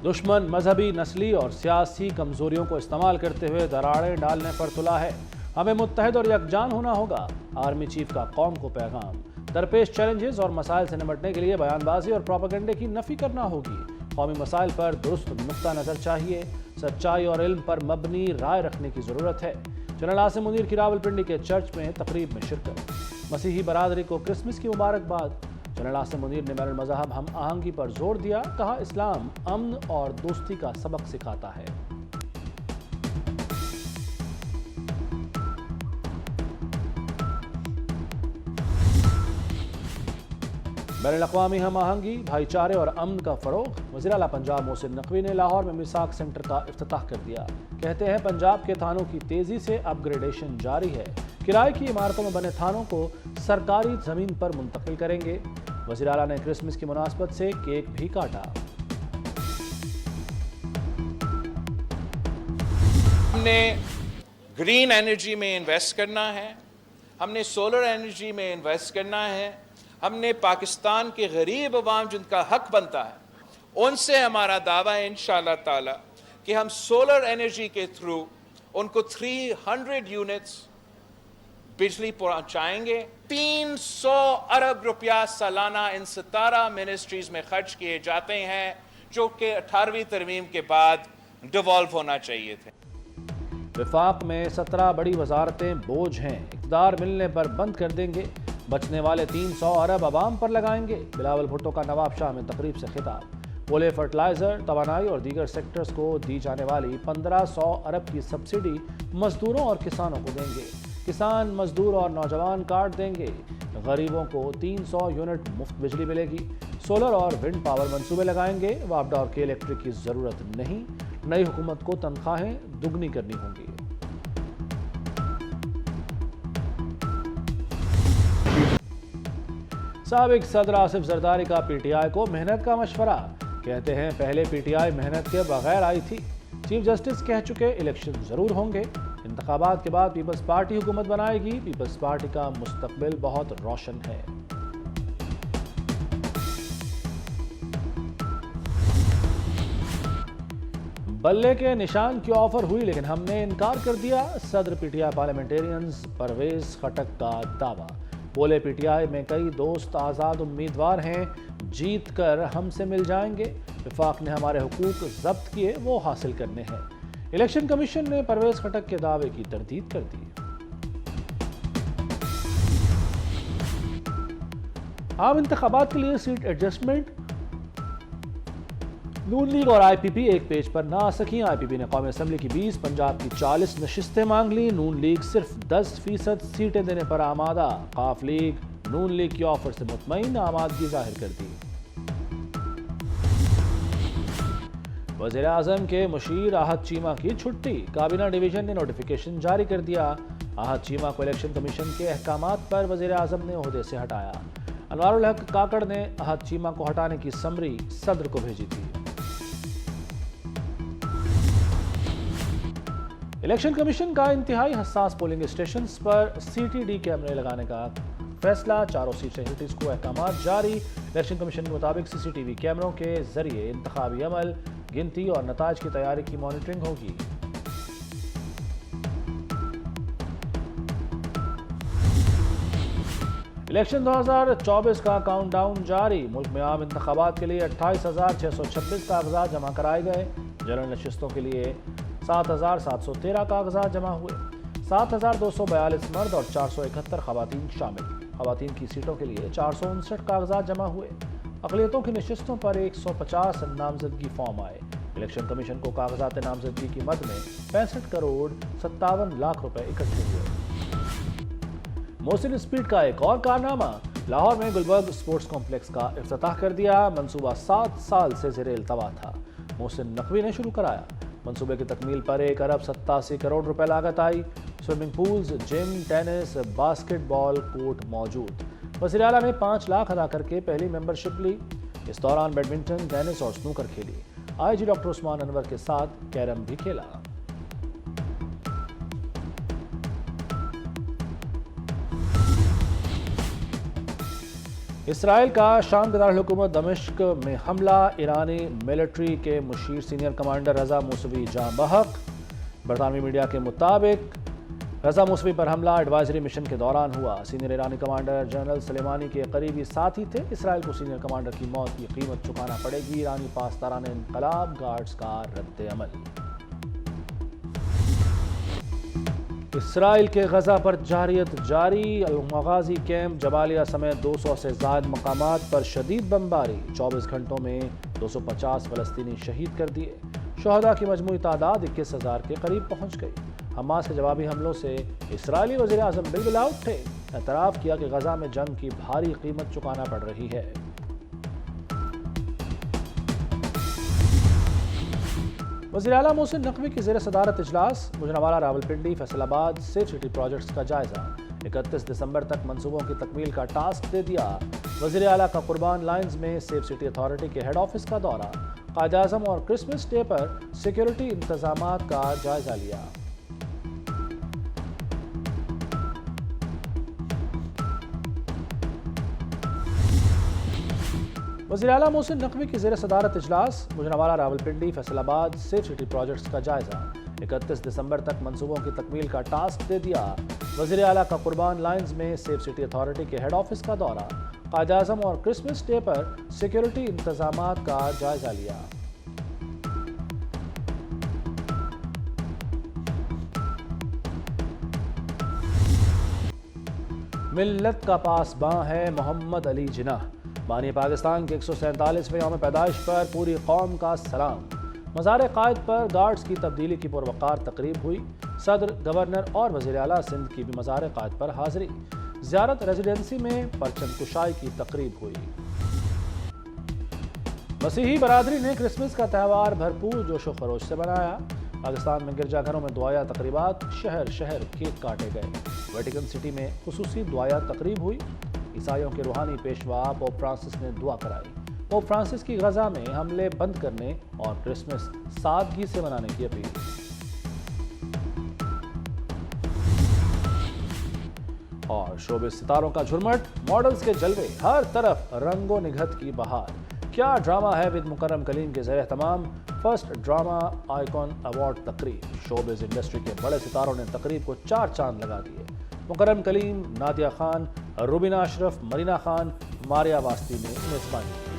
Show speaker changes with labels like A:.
A: دشمن مذہبی، نسلی اور سیاسی کمزوریوں کو استعمال کرتے ہوئے دراڑیں ڈالنے پر تلا ہے۔ ہمیں متحد اور یکجان ہونا ہوگا، آرمی چیف کا قوم کو پیغام۔ درپیش چیلنجز اور مسائل سے نمٹنے کے لیے بیان بازی اور پروپیگنڈے کی نفی کرنا ہوگی۔ قومی مسائل پر درست نقطہ نظر چاہیے، سچائی اور علم پر مبنی رائے رکھنے کی ضرورت ہے۔ جنرل عاصم منیر کی راولپنڈی کے چرچ میں تقریب میں شرکت۔ مسیحی برادری کو کرسمس کی مبارکباد۔ جنرل عاصم منیر نے بین المذہب ہم آہنگی پر زور دیا، کہا اسلام امن اور دوستی کا سبق سکھاتا ہے۔ بین الاقوامی ہم آہنگی، بھائی چارے اور امن کا فروغ۔ وزیر اعلیٰ پنجاب محسن نقوی نے لاہور میں میثاق سینٹر کا افتتاح کر دیا۔ کہتے ہیں پنجاب کے تھانوں کی تیزی سے اپ گریڈیشن جاری ہے، کرائے کی عمارتوں میں بنے تھانوں کو سرکاری زمین پر منتقل کریں گے۔ وزیر اعلیٰ نے کرسمس کی مناسبت سے کیک بھی کاٹا۔
B: ہم نے گرین انرجی میں انویسٹ کرنا ہے، ہم نے سولر انرجی میں انویسٹ کرنا ہے، ہم نے پاکستان کے غریب عوام جن کا حق بنتا ہے ان سے ہمارا دعویٰ ہے انشاءاللہ تعالی کہ ہم سولر انرجی کے تھرو ان کو 300 یونٹس بجلی پہنچائیں گے۔ 300 ارب روپیہ سالانہ ان 17 منسٹریز میں خرچ کیے جاتے ہیں جو کہ 18ویں ترمیم کے بعد ڈیوالو ہونا چاہیے تھے۔
A: وفاق میں 17 بڑی وزارتیں بوجھ ہیں، اقتدار ملنے پر بند کر دیں گے، بچنے والے 300 ارب عوام پر لگائیں گے۔ بلاول بھٹو کا نواب شاہ میں تقریب سے خطاب۔ بولے فرٹیلائزر، توانائی اور دیگر سیکٹرز کو دی جانے والی 1500 ارب کی سبسڈی مزدوروں اور کسانوں کو دیں گے۔ کسان، مزدور اور نوجوان کاٹ دیں گے۔ غریبوں کو 300 یونٹ مفت بجلی ملے گی۔ سولر اور ونڈ پاور منصوبے لگائیں گے۔ واپڈا اور کے الیکٹرک کی ضرورت نہیں، نئی حکومت کو تنخواہیں دگنی کرنی ہوں گی۔ سابق صدر آصف زرداری کا پی ٹی آئی کو محنت کا مشورہ۔ کہتے ہیں پہلے پی ٹی آئی محنت کے بغیر آئی تھی۔ چیف جسٹس کہہ چکے الیکشن ضرور ہوں گے۔ انتخابات کے بعد پیپلز پارٹی حکومت بنائے گی۔ پیپلز پارٹی کا مستقبل بہت روشن ہے۔ بلے کے نشان کی آفر ہوئی لیکن ہم نے انکار کر دیا، صدر P T I parliamentarians Pervez Khattak کا دعویٰ۔ بولے پی ٹی آئی میں کئی دوست آزاد امیدوار ہیں، جیت کر ہم سے مل جائیں گے۔ وفاق نے ہمارے حقوق ضبط کیے، وہ حاصل کرنے ہیں۔ الیکشن کمیشن نے پرویز خٹک کے دعوے کی تردید کر دی۔ عام انتخابات کے لیے سیٹ ایڈجسٹمنٹ، نون لیگ اور آئی پی پی ایک پیج پر نہ آ سکیں۔ آئی پی پی نے قومی اسمبلی کی 20، پنجاب کی 40 نشستیں مانگ لی۔ نون لیگ صرف 10% سیٹیں دینے پر آمادہ۔ قاف لیگ نون لیگ کی آفر سے مطمئن، آمادگی ظاہر کر دی۔ وزیر اعظم کے مشیر احد چیمہ کی چھٹی، کابینہ ڈویژن نے نوٹیفیکیشن جاری کر دیا۔ احد چیمہ کو الیکشن کمیشن کے احکامات پر وزیر اعظم نے عہدے سے ہٹایا۔ انوار الحق کاکڑ نے احد چیمہ کو ہٹانے کی سمری صدر کو بھیجی تھی۔ الیکشن کمیشن کا انتہائی حساس پولنگ اسٹیشنز پر سی ٹی ڈی کیمرے لگانے کا فیصلہ، چاروں سیٹ سیکرٹریز کو احکامات جاری۔ الیکشن کمیشن کے مطابق سی سی ٹی وی کیمروں کے ذریعے انتخابی عمل، گنتی اور نتائج کی تیاری کی مانیٹرنگ ہوگی۔ الیکشن 2024 کا کاؤنٹ ڈاؤن جاری۔ ملک میں عام انتخابات کے لیے 28,626 کاغذات جمع کرائے گئے۔ جنرل نشستوں کے لیے 7,713 کاغذات جمع ہوئے۔ 7,242 مرد اور 471 خواتین شامل۔ خواتین کی سیٹوں کے لیے 459 کاغذات جمع ہوئے۔ اقلیتوں کی نشستوں پر 150 نامزدگی فارم آئے۔ الیکشن کمیشن کو کاغذات نامزدگی کی مد میں 65 کروڑ 57 لاکھ روپے اکٹھے ہوئے۔ محسن اسپیڈ کا ایک اور کارنامہ، لاہور میں گلبرگ سپورٹس کمپلیکس کا افتتاح کر دیا۔ منصوبہ 7 سال سے زیر التواء تھا، محسن نقوی نے شروع کرایا۔ منصوبے کی تکمیل پر 1 ارب 87 کروڑ روپے لاگت آئی۔ سوئمنگ پولز، جم، ٹینس، باسکٹ بال کورٹ موجود۔ وزیر اعلیٰ نے 5 لاکھ ادا کر کے پہلی ممبرشپ لی۔ اس دوران بیڈمنٹن، ٹینس اور سنوکر کھیلی۔ آئی جی ڈاکٹر عثمان انور کے ساتھ کیرم بھی کھیلا۔ اسرائیل کا شام کے دارالحکومت دمشق میں حملہ، ایرانی ملٹری کے مشیر سینئر کمانڈر رضا موسوی جاں بحق۔ برطانوی میڈیا کے مطابق رضا موسوی پر حملہ ایڈوائزری مشن کے دوران ہوا۔ سینئر ایرانی کمانڈر جنرل سلیمانی کے قریبی ساتھی تھے۔ اسرائیل کو سینئر کمانڈر کی موت کی قیمت چکانا پڑے گی، ایرانی پاسداران انقلاب گارڈز کا رد عمل۔ اسرائیل کے غزہ پر جارحیت جاری، المغازی کیمپ جبالیہ سمیت 200 سے زائد مقامات پر شدید بمباری، 24 گھنٹوں میں 250 فلسطینی شہید کر دیے۔ شہداء کی مجموعی تعداد 21,000 کے قریب پہنچ گئی۔ حماس کے جوابی حملوں سے اسرائیلی وزیر اعظم بلبلا اٹھے، اعتراف کیا کہ غزہ میں جنگ کی بھاری قیمت چکانا پڑ رہی ہے۔ وزیر اعلیٰ محسن نقوی کی زیر صدارت اجلاس، گوجرانوالہ، راولپنڈی، فیصل آباد سیف سٹی پروجیکٹس کا جائزہ۔ 31 دسمبر تک منصوبوں کی تکمیل کا ٹاسک دے دیا۔ وزیر اعلیٰ کا قربان لائنز میں سیف سٹی اتھارٹی کے ہیڈ آفس کا دورہ۔ قائد اعظم اور کرسمس ڈے پر سیکیورٹی انتظامات کا جائزہ لیا۔ وزیر اعلیٰ محسن نقوی کی زیر صدارت اجلاس، گوجرانوالہ، راولپنڈی، فیصل آباد سیف سٹی پروجیکٹس کا جائزہ۔ 31 دسمبر تک منصوبوں کی تکمیل کا ٹاسک دے دیا۔ وزیر اعلیٰ کا قربان لائنز میں سیف سٹی اتھارٹی کے ہیڈ آفس کا دورہ۔ قائد اعظم اور کرسمس ڈے پر سیکیورٹی انتظامات کا جائزہ لیا۔ ملت کا پاسباں ہے محمد علی جناح، بانی پاکستان کے 147ویں یوم پیدائش پر پوری قوم کا سلام۔ مزار قائد پر گارڈز کی تبدیلی کی پروقار تقریب ہوئی۔ صدر، گورنر اور وزیر اعلیٰ سندھ کی بھی مزار قائد پر حاضری۔ زیارت ریزیڈنسی میں پرچم کشائی کی تقریب ہوئی۔ مسیحی برادری نے کرسمس کا تہوار بھرپور جوش و خروش سے منایا۔ پاکستان میں گرجا گھروں میں دعائیہ تقریبات، شہر شہر کیک کاٹے گئے۔ ویٹیکن سٹی میں خصوصی دعائیہ تقریب ہوئی۔ عیسائیوں کے روحانی پیشوا پوپ فرانسس نے دعا کرائی۔ پوپ فرانسس کی غزہ میں حملے بند کرنے اور کرسمس سادگی سے منانے کی اپیل۔ اور شوبز ستاروں کا جھرمٹ، ماڈلز کے جلوے، ہر طرف رنگ و نگہت کی بہار۔ کیا ڈرامہ ہے ود مکرم کلیم کے زیر اہتمام فرسٹ ڈرامہ آئیکن ایوارڈ تقریب۔ شوبز انڈسٹری کے بڑے ستاروں نے تقریب کو 4 چاند لگا دیے۔ مکرم کلیم، نادیہ خان، روبینہ اشرف، مرینا خان، ماریا واسطی نے میزبانی کی۔